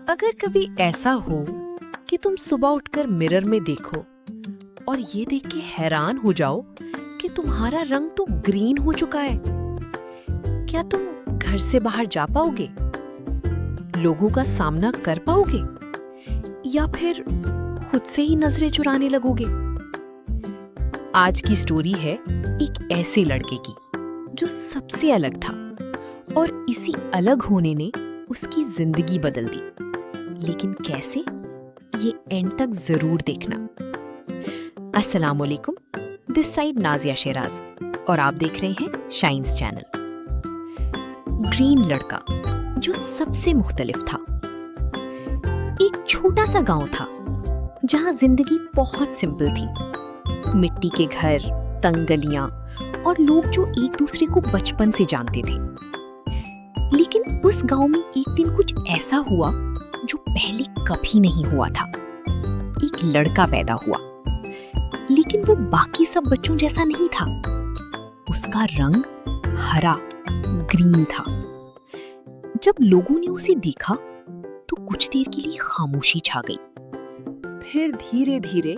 अगर कभी ऐसा हो कि तुम सुबह उठकर मिरर में देखो और ये देख के हैरान हो जाओ कि तुम्हारा रंग तो ग्रीन हो चुका है, क्या तुम घर से बाहर जा पाओगे? लोगों का सामना कर पाओगे? या फिर खुद से ही नजरें चुराने लगोगे? आज की स्टोरी है एक ऐसे लड़के की जो सबसे अलग था और इसी अलग होने ने उसकी जिंदगी बदल दी। लेकिन कैसे, ये एंड तक जरूर देखना। अस्सलाम वालेकुम, दिस साइड नाजिया शेराज और आप देख रहे हैं शाइन्स चैनल। ग्रीन लड़का जो सबसे मुख्तलिफ था। एक छोटा सा गांव था जहां जिंदगी बहुत सिंपल थी। मिट्टी के घर, तंग गलियां और लोग जो एक दूसरे को बचपन से जानते थे। लेकिन उस गांव में एक दिन कुछ ऐसा हुआ जो पहले कभी नहीं हुआ था। एक लड़का पैदा हुआ, लेकिन वो बाकी सब बच्चों जैसा नहीं था। उसका रंग हरा, ग्रीन था। जब लोगों ने उसे देखा तो कुछ देर के लिए खामोशी छा गई। फिर धीरे धीरे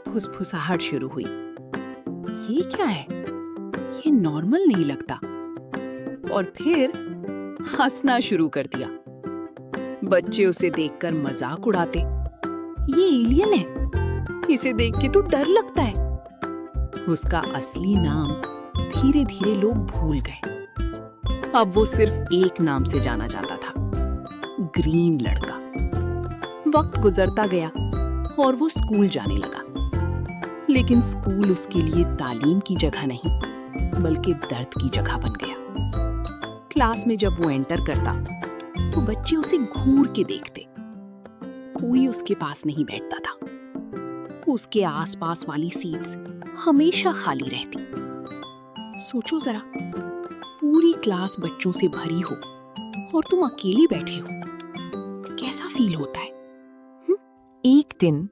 फुसफुसाहट शुरू हुई। ये क्या है? ये नॉर्मल नहीं लगता। और फिर हंसना शुरू कर दिया। बच्चे उसे देखकर मजाक उड़ाते। ये एलियन है, इसे देख के तो डर लगता है। उसका असली नाम धीरे धीरे लोग भूल गए। अब वो सिर्फ एक नाम से जाना जाता था, ग्रीन लड़का। वक्त गुजरता गया और वो स्कूल जाने लगा। लेकिन स्कूल उसके लिए तालीम की जगह नहीं, बल्कि दर्द की जगह बन गया। क्लास में जब वो एंटर करता तो बच्चे उसे घूर के देखते। कोई उसके पास नहीं बैठता था। उसके आसपास वाली सीट्स हमेशा खाली रहती। सोचो जरा, पूरी क्लास बच्चों से भरी हो और तुम अकेले बैठे हो, कैसा फील होता है? एक दिन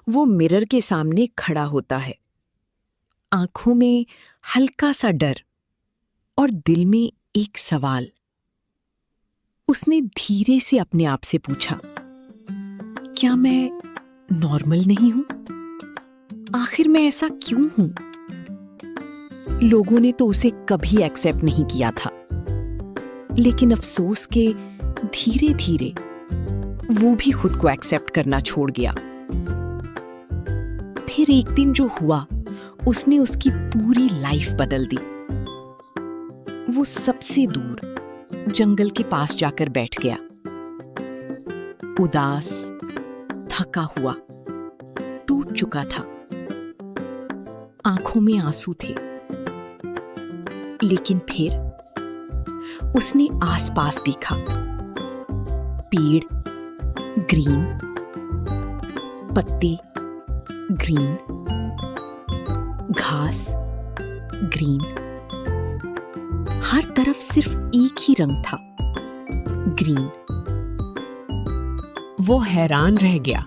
वो मिरर के सामने खड़ा होता है। आंखों में हल्का सा डर और दिल में एक सवाल। उसने धीरे से अपने आप से पूछा, क्या मैं नॉर्मल नहीं हूं? आखिर मैं ऐसा क्यों हूं? लोगों ने तो उसे कभी एक्सेप्ट नहीं किया था। लेकिन अफसोस के धीरे धीरे वो भी खुद को एक्सेप्ट करना छोड़ गया। फिर एक दिन जो हुआ, उसने उसकी पूरी लाइफ बदल दी। वो सबसे दूर जंगल के पास जाकर बैठ गया, उदास, थका हुआ, टूट चुका था। आंखों में आंसू थे। लेकिन फिर उसने आसपास देखा। पेड़ ग्रीन, पत्ते ग्रीन, घास ग्रीन, हर तरफ सिर्फ एक ही रंग था, ग्रीन। वो हैरान रह गया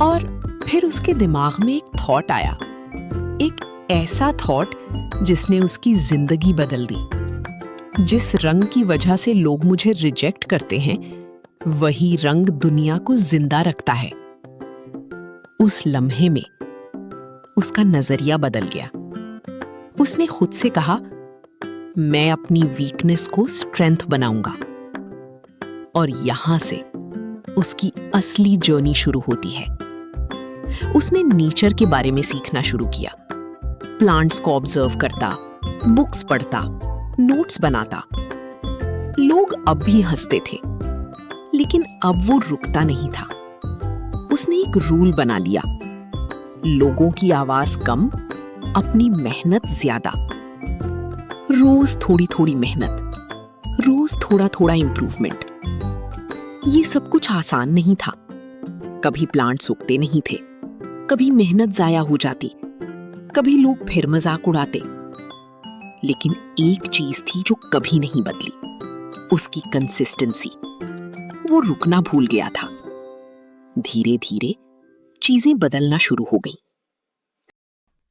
और फिर उसके दिमाग में एक थॉट आया। एक ऐसा थॉट जिसने उसकी जिंदगी बदल दी। जिस रंग की वजह से लोग मुझे रिजेक्ट करते हैं, वही रंग दुनिया को जिंदा रखता है। उस लम्हे में उसका नजरिया बदल गया। उसने खुद से कहा, मैं अपनी वीकनेस को स्ट्रेंथ बनाऊंगा। और यहां से उसकी असली जर्नी शुरू होती है। उसने नेचर के बारे में सीखना शुरू किया। प्लांट्स को ऑब्जर्व करता, बुक्स पढ़ता, नोट्स बनाता। लोग अब भी हंसते थे, लेकिन अब वो रुकता नहीं था। उसने एक रूल बना लिया, लोगों की आवाज कम, अपनी मेहनत ज्यादा। रोज थोड़ी थोड़ी मेहनत, रोज थोड़ा थोड़ा इंप्रूवमेंट। ये सब कुछ आसान नहीं था। कभी प्लांट सूखते नहीं थे, कभी मेहनत जाया हो जाती, कभी लोग फिर मजाक उड़ाते। लेकिन एक चीज थी जो कभी नहीं बदली, उसकी कंसिस्टेंसी। वो रुकना भूल गया था। धीरे धीरे चीजें बदलना शुरू हो गईं।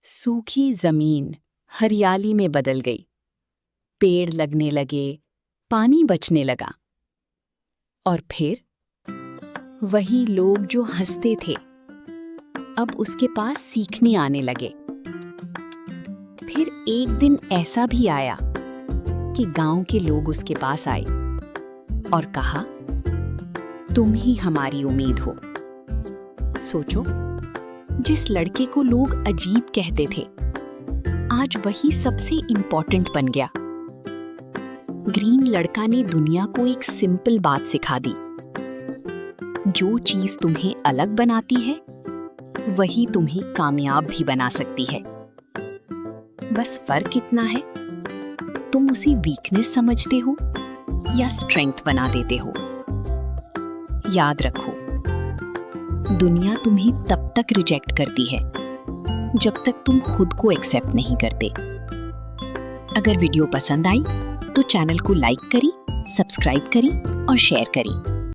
सूखी जमीन हरियाली में बदल गई। पेड़ लगने लगे, पानी बचने लगा। और फिर वही लोग जो हंसते थे अब उसके पास सीखने आने लगे। फिर एक दिन ऐसा भी आया कि गांव के लोग उसके पास आए और कहा, तुम ही हमारी उम्मीद हो। सोचो, जिस लड़के को लोग अजीब कहते थे आज वही सबसे इम्पोर्टेंट बन गया। ग्रीन लड़का ने दुनिया को एक सिंपल बात सिखा दी, जो चीज तुम्हें अलग बनाती है वही तुम्हें कामयाब भी बना सकती है। बस फर्क इतना है, तुम उसे वीकनेस समझते हो या स्ट्रेंथ बना देते हो। याद रखो, दुनिया तुम्हें तब तक रिजेक्ट करती है जब तक तुम खुद को एक्सेप्ट नहीं करते। अगर वीडियो पसंद आई तो चैनल को लाइक करें, सब्सक्राइब करें और शेयर करें।